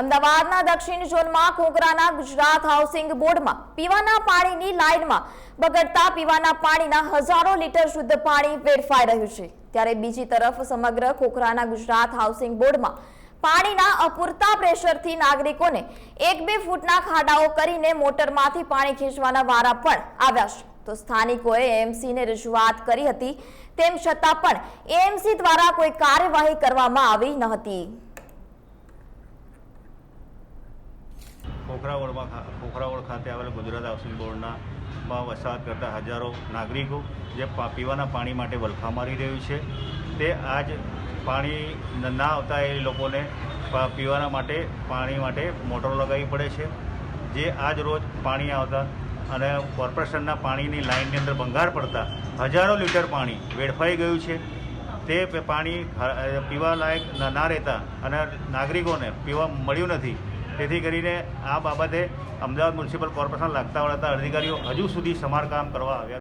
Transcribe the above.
અમદાવાદના દક્ષિણ ઝોનમાં ખોખરાના ગુજરાત હાઉસિંગ બોર્ડમાં પીવાના પાણીની લાઇનમાં બગડતા પીવાના પાણીના હજારો લીટર શુદ્ધ પાણી વેડફાઈ રહ્યું છે। ત્યારે બીજી તરફ સમગ્ર ખોખરાના ગુજરાત હાઉસિંગ બોર્ડમાં પાણીના અપૂરતા પ્રેશરથી નાગરિકોને 1-2 ફૂટના ખાડાઓ કરીને મોટરમાંથી પાણી ખેંચવાના વારા પણ આવ્યા છે। તો સ્થાનિકોએ એએમસીને રજૂઆત કરી હતી, તેમ છતાં પણ એએમસી દ્વારા કોઈ કાર્યવાહી કરવામાં આવી ન હતી। ખોખરાવડ ખાતે આવેલા ગુજરાત હાઉસિંગ બોર્ડમાં વસાહત કરતા હજારો નાગરિકો જે પીવાના પાણી માટે વલખા મારી રહ્યું છે, તે આજ પાણી ના આવતા એ લોકોને પીવાના માટે પાણી માટે મોટરો લગાવવી પડે છે। જે આજ રોજ પાણી આવતા અને કોર્પોરેશનના પાણીની લાઇનની અંદર ભંગાર પડતા હજારો લીટર પાણી વેડફાઈ ગયું છે। તે પાણી પીવા લાયક ના રહેતા અને નાગરિકોને પીવા મળ્યું નથી। તેથી કરીને આ બાબતે અમદાવાદ મ્યુનિસિપલ કોર્પોરેશન લાગતા વળગતા અધિકારીઓ હજુ સુધી સમારકામ કરવા આવ્યા।